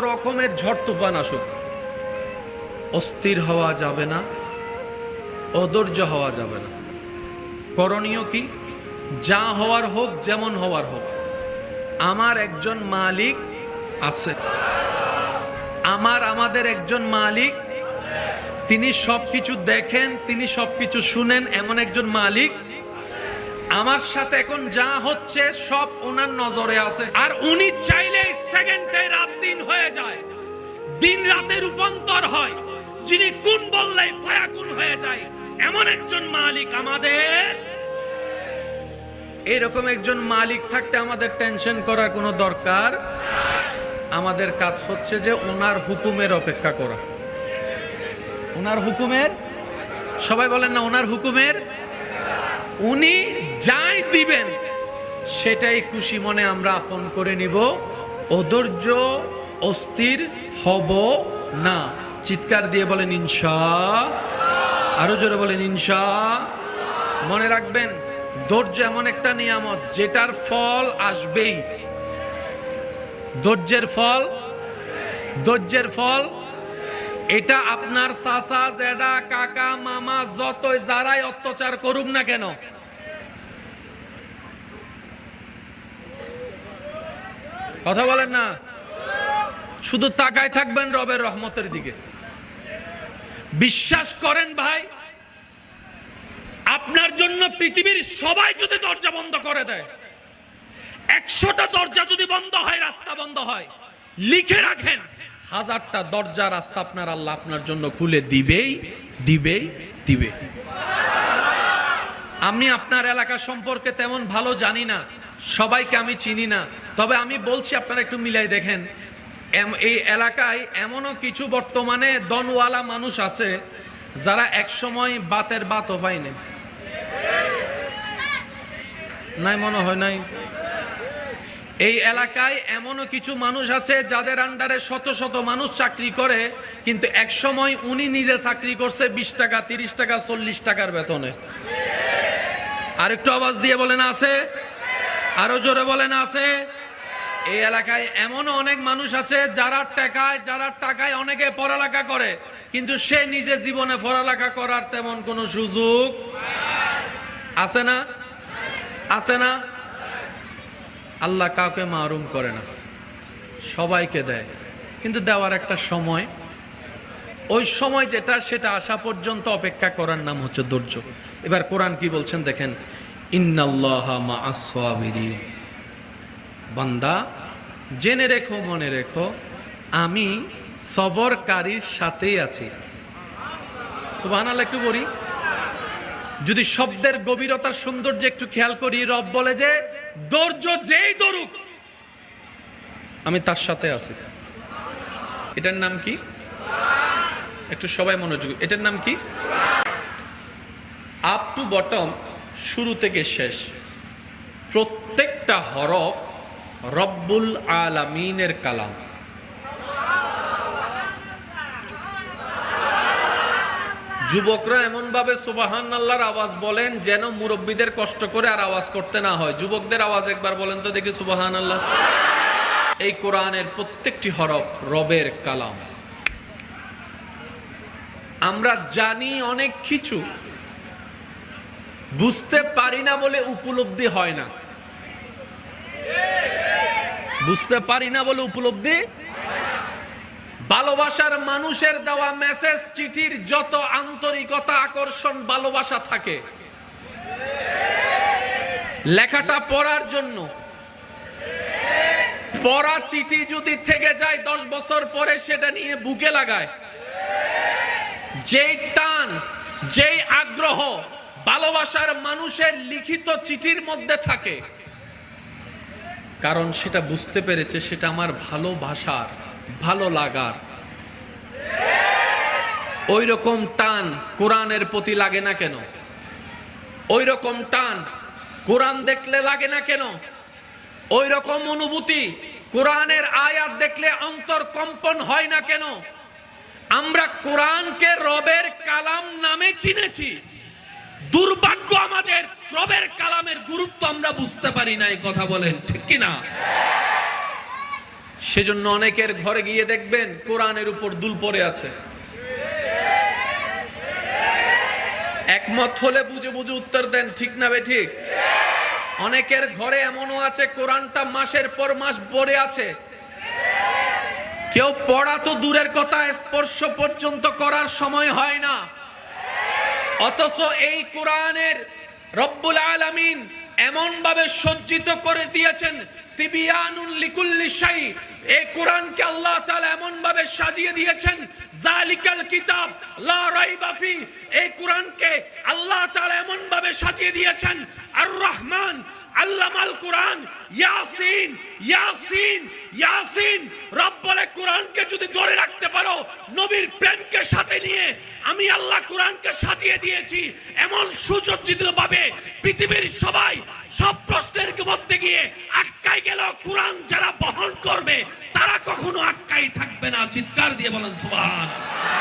রকমের ঝড় তুফান আসুক, অস্থির হওয়া যাবে না, অধৈর্য হওয়া যাবে না। করণীয় কি? যা হওয়ার হোক, যেমন হওয়ার হোক, আমার একজন মালিক আছে, আমাদের একজন মালিক, তিনি সবকিছু দেখেন, তিনি সবকিছু শুনেন, এমন একজন মালিক আমার সাথে এখন যা হচ্ছে সব ওনার নজরে আছে। আর উনি চাইলে সেকেন্ডে রাত দিন হয়ে যায়, দিন রাতে রূপান্তর হয়, যিনি কোন বললেই ফায়াকুন হয়ে যায়, এমন একজন মালিক আমাদের। এরকম একজন মালিক থাকতে আমাদের টেনশন করার কোনো দরকার। আমাদের কাজ হচ্ছে যে ওনার হুকুমের অপেক্ষা করা। ওনার হুকুমের, সবাই বলেন না, ওনার হুকুমের। উনি যাই দিবেন সেটাই খুশি মনে আমরা আপন করে নিব, অধৈর্য অস্থির হব না। চিৎকার দিয়ে বলেন ইনশাআল্লাহ, আরো জোরে বলেন ইনশাআল্লাহ। মনে রাখবেন, ধৈর্য এমন একটা নিয়ামত যেটার ফল আসবেই। ধৈর্যের ফল এটা আপনার চাচা, জেঠা, কাকা, মামা যতই যারাই অত্যাচার করুক না কেন, কথা বলেন না, শুধু তাকায় থাকবেন রবের রহমতের দিকে। বিশ্বাস করেন ভাই, আপনার জন্য পৃথিবীর সবাই যদি দরজা বন্ধ করে দেয়, 100টা দরজা যদি বন্ধ হয়, রাস্তা বন্ধ হয়, লিখে রাখেন 1000টা দরজা রাস্তা আপনার আল্লাহ আপনার জন্য খুলে দিবে। আমি আপনার এলাকা সম্পর্কে তেমন ভালো জানি না, সবাইকে আমি চিনি না, তবে আমি বলছি আপনারা একটু মিলাই দেখেন, এই এলাকায় এমনও কিছু বর্তমানে দনওয়ালা মানুষ আছে যারা একসময় বাতের বাতও পায়নি। নাই মনে হয় নাই। এই এলাকায় এমনও কিছু মানুষ আছে যাদের আন্ডারে শত শত মানুষ চাকরি করে, কিন্তু এক সময় উনি নিজে চাকরি করছে 20 টাকা, 30 টাকা, 40 টাকার বেতনে। আর একটু আওয়াজ দিয়ে বলেন আছে, আরো জোরে বলেন আছে। এই এলাকায় এমনও অনেক মানুষ আছে যারা টাকায় অনেকে পড়ালেখা করে, কিন্তু সে নিজে জীবনে পড়ালেখা করার তেমন কোনো সুযোগ আছে না। আল্লাহ কাউকে মাহরুম করে না, সবাইকে দেয়, কিন্তু দেওয়ার একটা সময়, ওই সময় যেটা সেটা আসা পর্যন্ত অপেক্ষা করার নাম হচ্ছে ধৈর্য। এবার কোরআন কি বলছেন দেখেন, ইন্নাল্লাহা মাআস সাবিরিন। বান্দা জেনে রেখো, মনে রেখো, আমি সবরকারীর সাথেই আছি। সুবহানাল্লাহ একটু বলি, যদি শব্দের গভীরতার সৌন্দর্য একটু খেয়াল করি, রব বলে যে ধৈর্য যেই ধরুক আমি তার সাথে আছি। এটার নাম কি? একটু সবাই মনোযোগ, এটার নাম কি? আপ টু বটম, শুরু থেকে শেষ, প্রত্যেকটা হরফ রব্বুল আলামিনের কালাম। যুবকরা এমন ভাবে সুবহানাল্লাহর আওয়াজ বলেন যেন মুরব্বীদের কষ্ট করে আর আওয়াজ করতে না হয়। যুবকদের আওয়াজ একবার বলেন তো দেখি সুবহানাল্লাহ। এই কোরআনের প্রত্যেকটি হরফ রবের কালাম। আমরা জানি অনেক কিছু, বুঝতে পারি না বলে উপলব্ধি হয় না। বুঝতে পারি না বলে উপলব্ধি। ভালোবাসার মানুষের দেওয়া মেসেজ চিঠির যত আন্তরিকতা, আকর্ষণ, ভালোবাসা থাকে, লেখাটা পড়ার জন্য, পড়া চিঠি যদি থেকে যায় 10 বছর পরে সেটা নিয়ে বুকে লাগায়, যেই টান, যেই আগ্রহ ভালোবাসার মানুষের লিখিত চিঠির মধ্যে থাকে, কারণ সেটা বুঝতে পেরেছে সেটা আমার ভালোবাসার, ভালো লাগার। ওই রকম টান কোরআনের প্রতি লাগে না কেন? ওই রকম টান কোরআন দেখলে লাগে না কেন? ওই রকম অনুভূতি কোরআনের আয়াত দেখলে অন্তর কম্পন হয় না কেন? আমরা কোরআনকে রবের কালাম নামে চিনেছি, দুর্ভাগ্য আমাদের রবের কালামের গুরুত্ব আমরা বুঝতে পারি না। এই কথা বলেন ঠিক কিনা? সেজন্য অনেকের ঘরে গিয়ে দেখবেন কোরআনের উপর দুল পড়ে আছে। একমত হলে বুঝে বুঝে উত্তর দেন, ঠিক না বেঠিক? অনেকের ঘরে এমনও আছে কোরআনটা মাসের পর মাস পড়ে আছে, কেউ পড়া তো দূরের কথা, স্পর্শ পর্যন্ত করার সময় হয় না। অথচ এই কোরআনের রব্বুল আলামিন এমন ভাবে সজ্জিত করে দিয়েছেন, তিবিয়ানুন লিকুল্লি শাই। এই কোরআনকে আল্লাহ তাআলা এমন ভাবে সাজিয়ে দিয়েছেন, জালিকাল কিতাব লা রাইবা ফি। এই কোরআনকে আল্লাহ তাআলা এমন ভাবে সাজিয়ে দিয়েছেন, আর রহমান আল্লামাল কোরআন, ইয়াসিন ইয়াসিন ইয়াসিন। রব বলে কোরআনকে যদি ধরে রাখতে পারো, নবীর প্রেমকে সাথে নিয়ে আমি আল্লাহ কোরআনকে সাজিয়ে দিয়েছি এমন সুসজ্জিত ভাবে, পৃথিবীর সবাই সব প্রশ্নের মধ্যে গিয়ে আটকাই গেল, কোরআন যারা বহন করবে তারা কখনো আটকাই থাকবে না। চিৎকার দিয়ে বলেন সুবহানাল্লাহ।